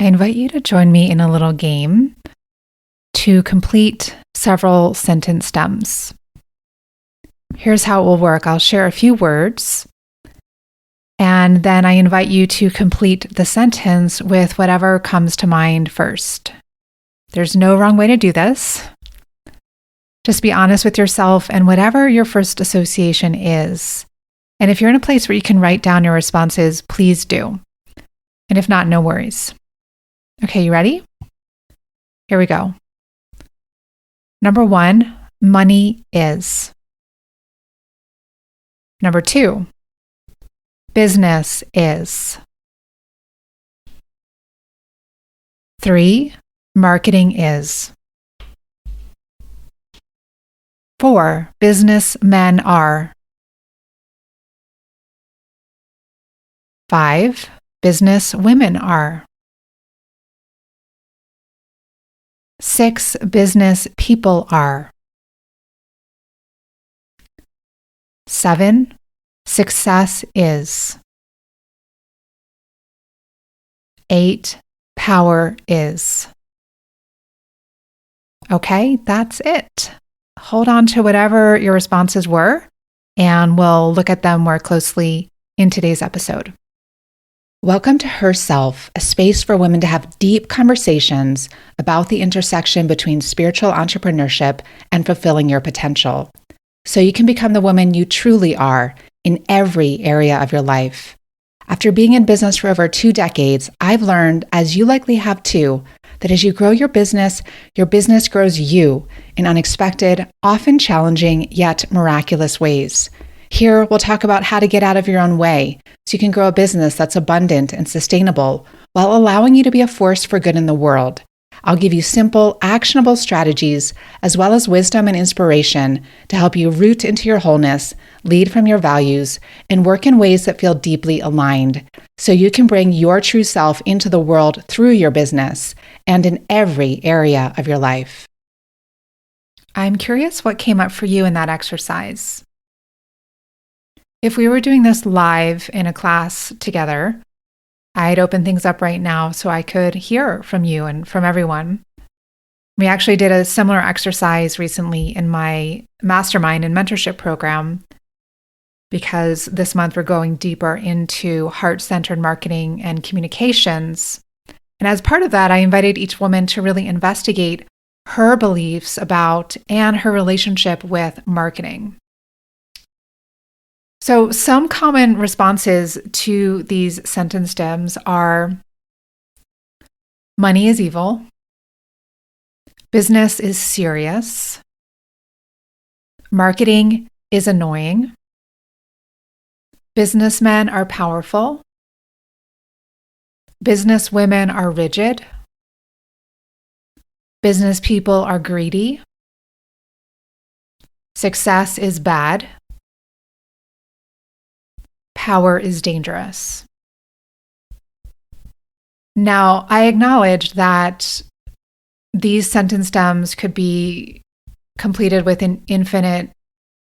I invite you to join me in a little game to complete several sentence stems. Here's how it will work. I'll share a few words, and then I invite you to complete the sentence with whatever comes to mind first. There's no wrong way to do this. Just be honest with yourself and whatever your first association is. And if you're in a place where you can write down your responses, please do. And if not, no worries. Okay, you ready? Here we go. Number 1, money is. Number 2, business is. 3, marketing is. 4, businessmen are. 5, business women are. 6, business people are. 7, success is. 8, power is. Okay, that's it. Hold on to whatever your responses were, and we'll look at them more closely in today's episode. Welcome to Herself, a space for women to have deep conversations about the intersection between spiritual entrepreneurship and fulfilling your potential, so you can become the woman you truly are in every area of your life. After being in business for over 2 decades, I've learned, as you likely have too, that as you grow your business grows you in unexpected, often challenging, yet miraculous ways. Here, we'll talk about how to get out of your own way so you can grow a business that's abundant and sustainable while allowing you to be a force for good in the world. I'll give you simple, actionable strategies as well as wisdom and inspiration to help you root into your wholeness, lead from your values, and work in ways that feel deeply aligned so you can bring your true self into the world through your business and in every area of your life. I'm curious what came up for you in that exercise. If we were doing this live in a class together, I'd open things up right now so I could hear from you and from everyone. We actually did a similar exercise recently in my mastermind and mentorship program because this month we're going deeper into heart-centered marketing and communications. And as part of that, I invited each woman to really investigate her beliefs about and her relationship with marketing. So some common responses to these sentence stems are: money is evil, business is serious, marketing is annoying, businessmen are powerful, businesswomen are rigid, business people are greedy, success is bad, power is dangerous. Now, I acknowledge that these sentence stems could be completed with an infinite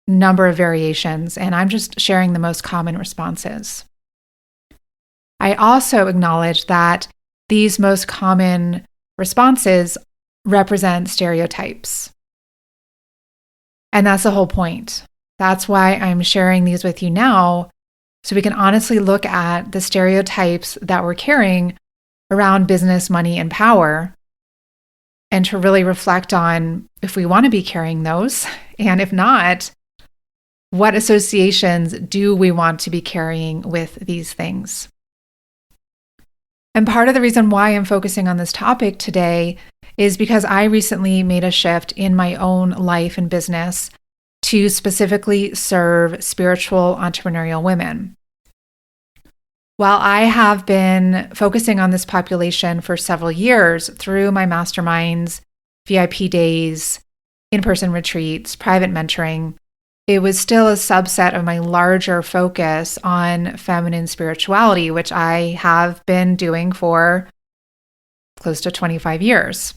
number of variations, and I'm just sharing the most common responses. I also acknowledge that these most common responses represent stereotypes. And that's the whole point. That's why I'm sharing these with you now, so we can honestly look at the stereotypes that we're carrying around business, money, and power, and to really reflect on if we want to be carrying those, and if not, what associations do we want to be carrying with these things? And part of the reason why I'm focusing on this topic today is because I recently made a shift in my own life and business to specifically serve spiritual entrepreneurial women. While I have been focusing on this population for several years through my masterminds, VIP days, in-person retreats, private mentoring, it was still a subset of my larger focus on feminine spirituality, which I have been doing for close to 25 years.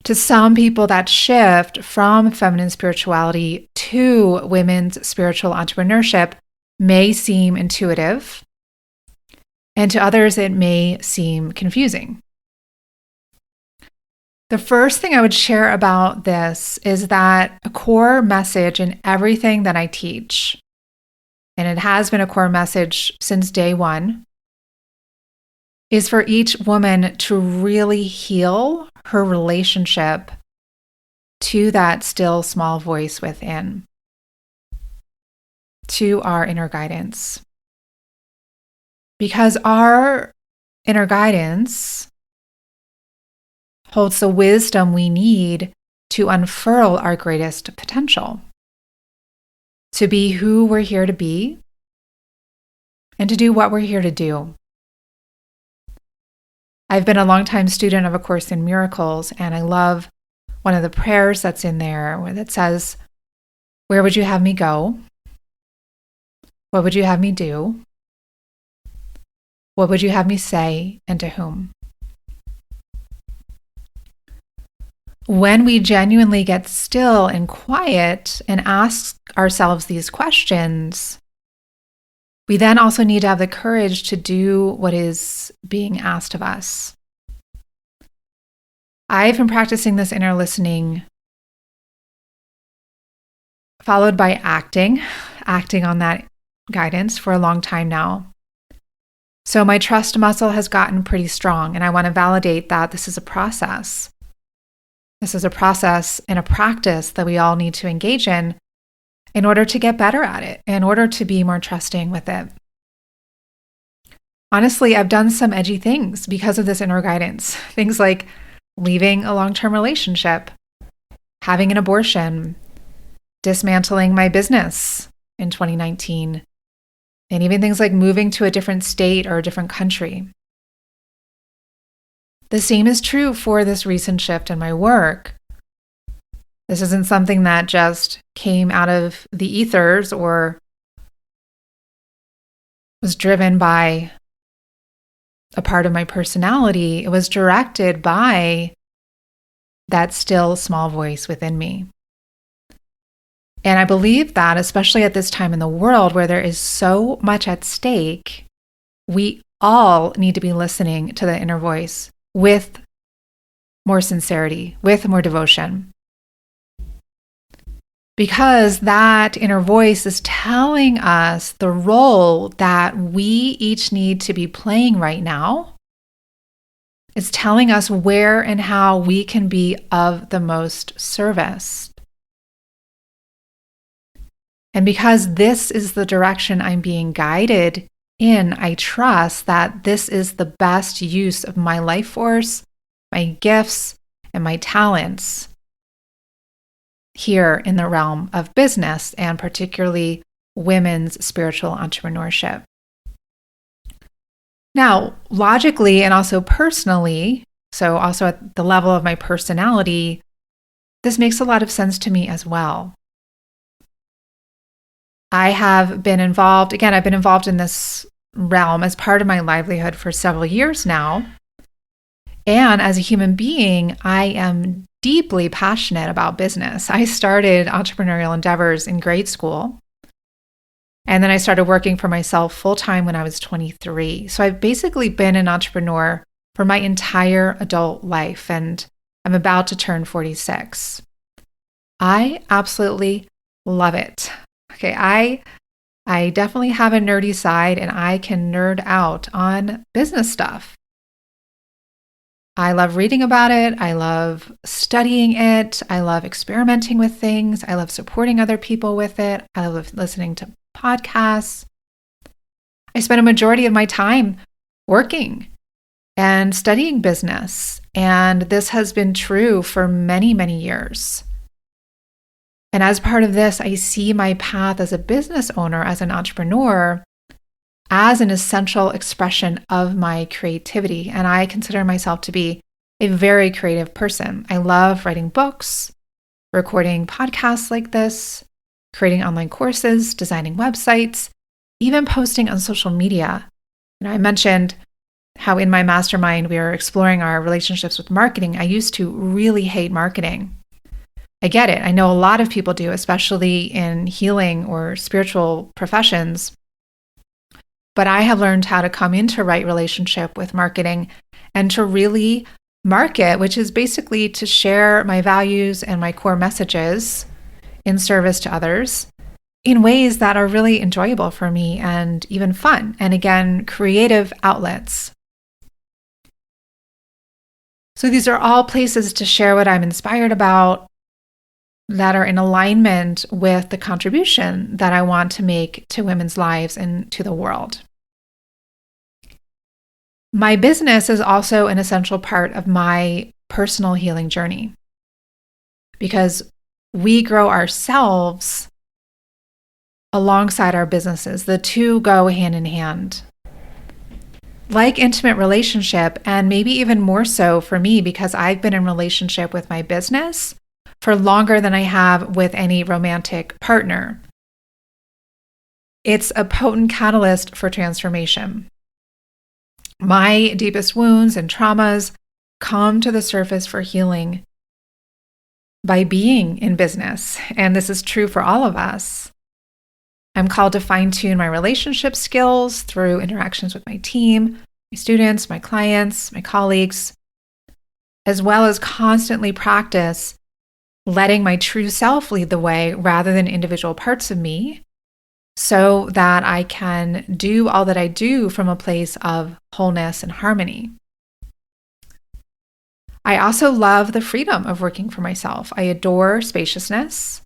To some people, that shift from feminine spirituality to women's spiritual entrepreneurship may seem intuitive. And to others, it may seem confusing. The first thing I would share about this is that a core message in everything that I teach, and it has been a core message since day one, is for each woman to really heal her relationship to that still small voice within, to our inner guidance. Because our inner guidance holds the wisdom we need to unfurl our greatest potential, to be who we're here to be, and to do what we're here to do. I've been a longtime student of A Course in Miracles, and I love one of the prayers that's in there that says, "Where would you have me go? What would you have me do? What would you have me say, and to whom?" When we genuinely get still and quiet and ask ourselves these questions, we then also need to have the courage to do what is being asked of us. I've been practicing this inner listening, followed by acting on that guidance for a long time now. So my trust muscle has gotten pretty strong, and I want to validate that this is a process. This is a process and a practice that we all need to engage in order to get better at it, in order to be more trusting with it. Honestly, I've done some edgy things because of this inner guidance. Things like leaving a long-term relationship, having an abortion, dismantling my business in 2019, and even things like moving to a different state or a different country. The same is true for this recent shift in my work. This isn't something that just came out of the ethers or was driven by a part of my personality. It was directed by that still small voice within me. And I believe that, especially at this time in the world where there is so much at stake, we all need to be listening to the inner voice with more sincerity, with more devotion. Because that inner voice is telling us the role that we each need to be playing right now. It's telling us where and how we can be of the most service. And because this is the direction I'm being guided in, I trust that this is the best use of my life force, my gifts, and my talents here in the realm of business, and particularly women's spiritual entrepreneurship. Now, logically and also personally, so also at the level of my personality, this makes a lot of sense to me as well. I have been involved, again, I've been involved in this realm as part of my livelihood for several years now. And as a human being, I am deeply passionate about business. I started entrepreneurial endeavors in grade school. And then I started working for myself full-time when I was 23. So I've basically been an entrepreneur for my entire adult life, and I'm about to turn 46. I absolutely love it. Okay, I definitely have a nerdy side, and I can nerd out on business stuff. I love reading about it. I love studying it. I love experimenting with things. I love supporting other people with it. I love listening to podcasts. I spend a majority of my time working and studying business, and this has been true for many, many years. And as part of this, I see my path as a business owner, as an entrepreneur, as an essential expression of my creativity. And I consider myself to be a very creative person. I love writing books, recording podcasts like this, creating online courses, designing websites, even posting on social media. I mentioned how in my mastermind, we are exploring our relationships with marketing. I used to really hate marketing. I get it. I know a lot of people do, especially in healing or spiritual professions. But I have learned how to come into right relationship with marketing and to really market, which is basically to share my values and my core messages in service to others in ways that are really enjoyable for me and even fun. And again, creative outlets. So these are all places to share what I'm inspired about that are in alignment with the contribution that I want to make to women's lives and to the world. My business is also an essential part of my personal healing journey because we grow ourselves alongside our businesses. The two go hand in hand. Like intimate relationship, and maybe even more so for me because I've been in relationship with my business for longer than I have with any romantic partner. It's a potent catalyst for transformation. My deepest wounds and traumas come to the surface for healing by being in business, and this is true for all of us. I'm called to fine-tune my relationship skills through interactions with my team, my students, my clients, my colleagues, as well as constantly practice letting my true self lead the way rather than individual parts of me so that I can do all that I do from a place of wholeness and harmony. I also love the freedom of working for myself. I adore spaciousness.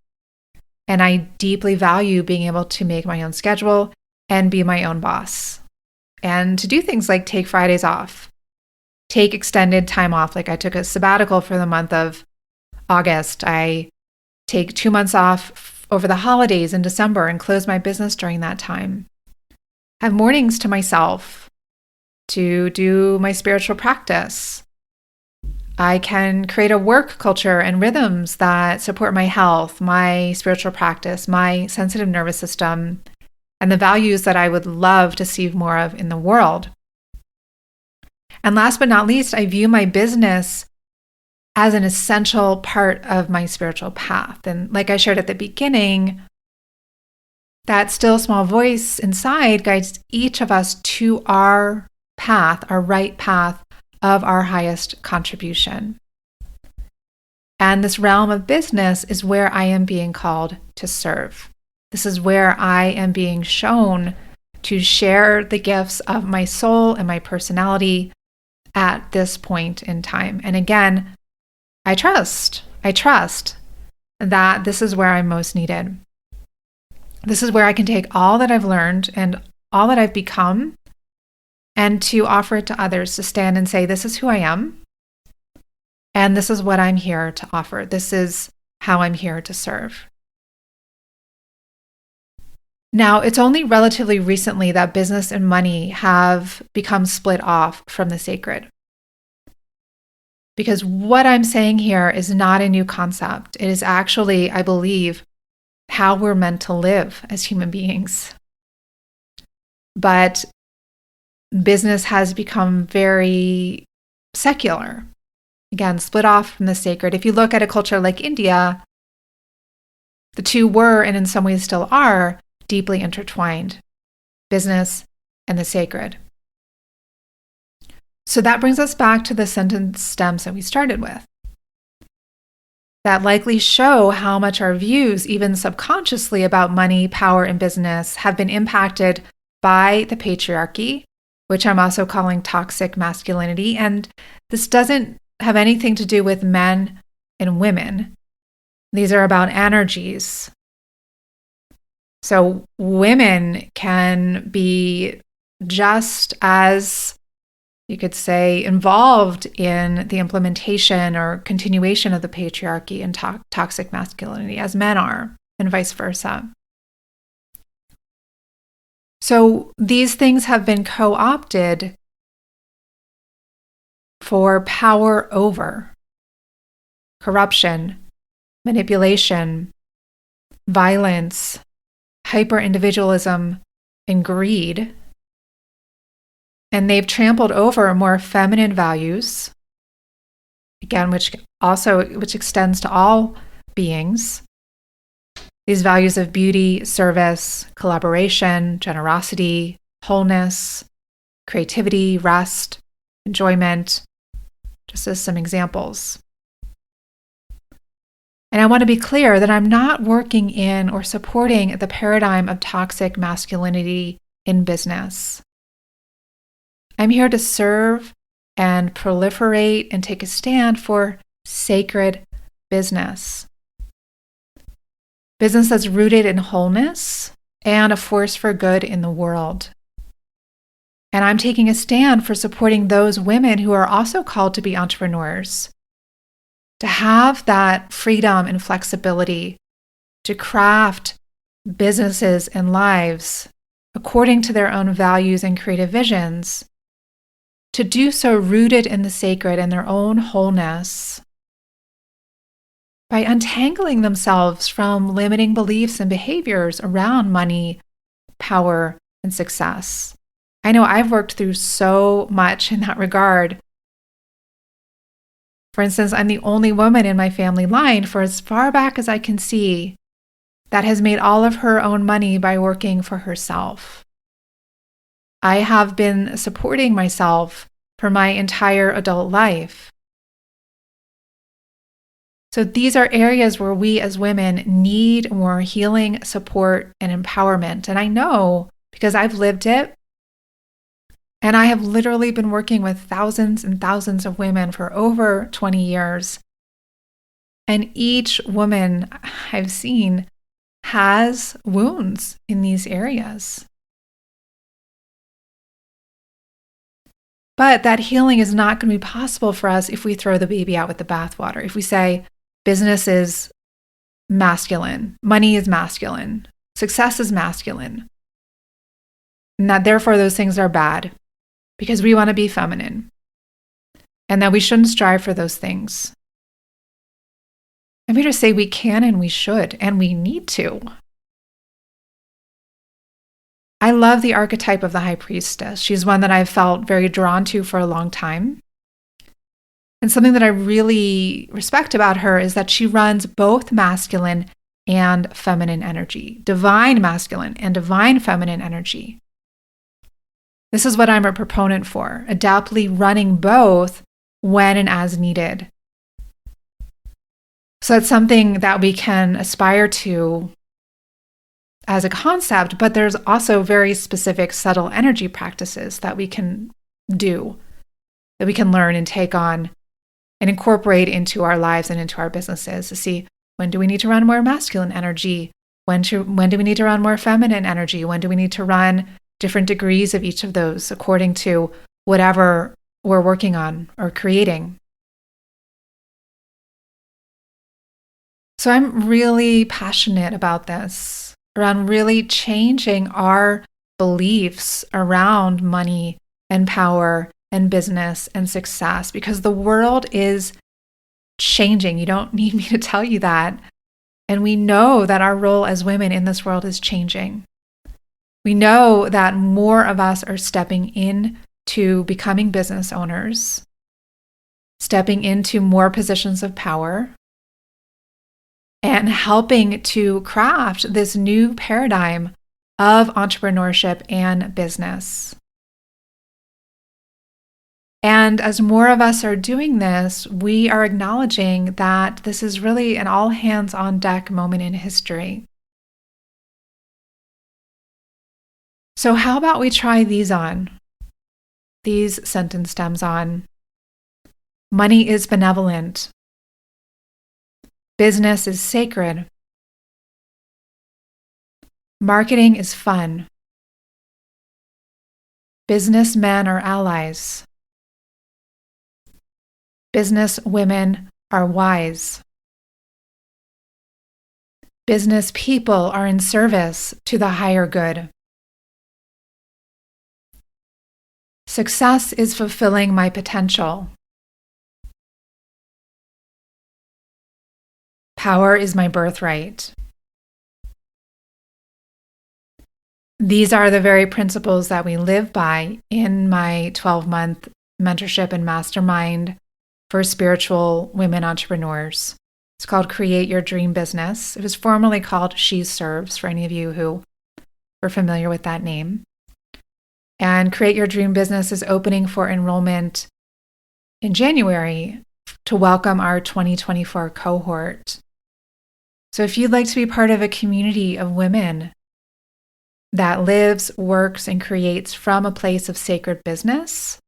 And I deeply value being able to make my own schedule and be my own boss. And to do things like take Fridays off, take extended time off. Like I took a sabbatical for the month of August. I take 2 months off over the holidays in December and close my business during that time. Have mornings to myself to do my spiritual practice. I can create a work culture and rhythms that support my health, my spiritual practice, my sensitive nervous system, and the values that I would love to see more of in the world. And last but not least, I view my business as an essential part of my spiritual path. And like I shared at the beginning, that still small voice inside guides each of us to our path, our right path, of our highest contribution. And this realm of business is where I am being called to serve. This is where I am being shown to share the gifts of my soul and my personality at this point in time. And again, I trust that this is where I'm most needed. This is where I can take all that I've learned and all that I've become and to offer it to others, to stand and say, this is who I am, and this is what I'm here to offer. This is how I'm here to serve. Now, it's only relatively recently that business and money have become split off from the sacred. Because what I'm saying here is not a new concept. It is actually, I believe, how we're meant to live as human beings. But business has become very secular. Again, split off from the sacred. If you look at a culture like India, the two were, and in some ways still are, deeply intertwined, business and the sacred. So that brings us back to the sentence stems that we started with, that likely show how much our views, even subconsciously, about money, power, and business have been impacted by the patriarchy, which I'm also calling toxic masculinity. And this doesn't have anything to do with men and women. These are about energies. So women can be just as, you could say, involved in the implementation or continuation of the patriarchy and toxic masculinity as men are, and vice versa. So these things have been co-opted for power over corruption, manipulation, violence, hyper-individualism, and greed. And they've trampled over more feminine values, again, which extends to all beings. These values of beauty, service, collaboration, generosity, wholeness, creativity, rest, enjoyment, just as some examples. And I want to be clear that I'm not working in or supporting the paradigm of toxic masculinity in business. I'm here to serve and proliferate and take a stand for sacred business. Business that's rooted in wholeness and a force for good in the world. And I'm taking a stand for supporting those women who are also called to be entrepreneurs, to have that freedom and flexibility to craft businesses and lives according to their own values and creative visions, to do so rooted in the sacred and their own wholeness, by untangling themselves from limiting beliefs and behaviors around money, power, and success. I know I've worked through so much in that regard. For instance, I'm the only woman in my family line, for as far back as I can see, that has made all of her own money by working for herself. I have been supporting myself for my entire adult life. So these are areas where we as women need more healing, support, and empowerment. And I know because I've lived it. And I have literally been working with thousands and thousands of women for over 20 years. And each woman I've seen has wounds in these areas. But that healing is not going to be possible for us if we throw the baby out with the bathwater. If we say business is masculine, money is masculine, success is masculine, and that therefore those things are bad, because we want to be feminine, and that we shouldn't strive for those things. I'm here to say we can and we should and we need to. I love the archetype of the high priestess. She's one that I've felt very drawn to for a long time. And something that I really respect about her is that she runs both masculine and feminine energy, divine masculine and divine feminine energy. This is what I'm a proponent for, adeptly running both when and as needed. So it's something that we can aspire to as a concept, but there's also very specific subtle energy practices that we can do, that we can learn and take on and incorporate into our lives and into our businesses to see, when do we need to run more masculine energy? When do we need to run more feminine energy? When do we need to run different degrees of each of those according to whatever we're working on or creating? So I'm really passionate about this, around really changing our beliefs around money and power and business and success, because the world is changing. You don't need me to tell you that. And we know that our role as women in this world is changing. We know that more of us are stepping into becoming business owners, stepping into more positions of power, and helping to craft this new paradigm of entrepreneurship and business. And as more of us are doing this, we are acknowledging that this is really an all hands on deck moment in history. So how about we try these sentence stems on? Money is benevolent. Business is sacred. Marketing is fun. Businessmen are allies. Business women are wise. Business people are in service to the higher good. Success is fulfilling my potential. Power is my birthright. These are the very principles that we live by in my 12-month mentorship and mastermind for spiritual women entrepreneurs. It's called Create Your Dream Business. It was formerly called She Serves, for any of you who were familiar with that name. And Create Your Dream Business is opening for enrollment in January to welcome our 2024 cohort. So if you'd like to be part of a community of women that lives, works, and creates from a place of sacred business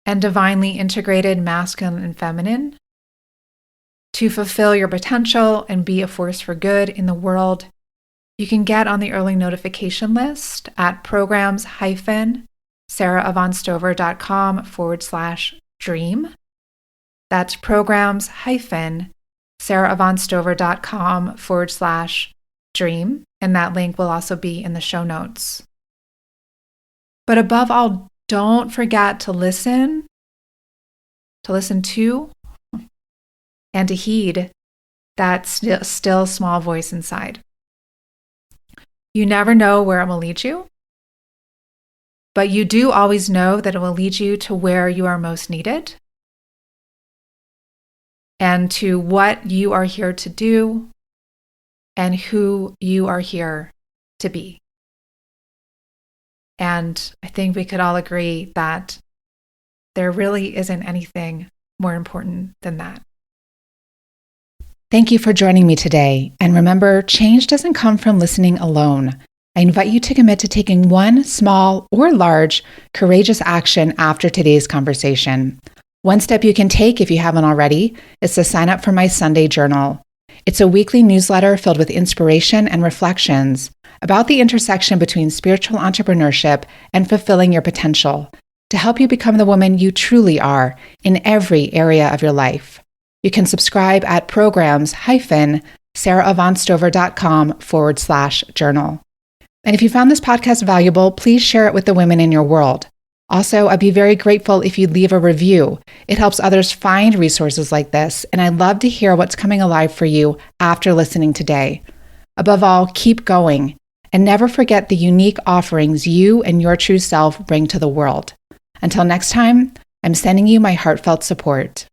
and divinely integrated masculine and feminine to fulfill your potential and be a force for good in the world, you can get on the early notification list at programs-sarahavonstover.com/dream. That's programs-sarahavonstover.com/dream. And that link will also be in the show notes. But above all, don't forget to listen to, and to heed that still small voice inside. You never know where it will lead you, but you do always know that it will lead you to where you are most needed and to what you are here to do and who you are here to be. And I think we could all agree that there really isn't anything more important than that. Thank you for joining me today. And remember, change doesn't come from listening alone. I invite you to commit to taking one small or large courageous action after today's conversation. One step you can take, if you haven't already, is to sign up for my Sunday journal. It's a weekly newsletter filled with inspiration and reflections about the intersection between spiritual entrepreneurship and fulfilling your potential to help you become the woman you truly are in every area of your life. You can subscribe at programs-sarahavonstover.com/journal. And if you found this podcast valuable, please share it with the women in your world. Also, I'd be very grateful if you'd leave a review. It helps others find resources like this, and I'd love to hear what's coming alive for you after listening today. Above all, keep going, and never forget the unique offerings you and your true self bring to the world. Until next time, I'm sending you my heartfelt support.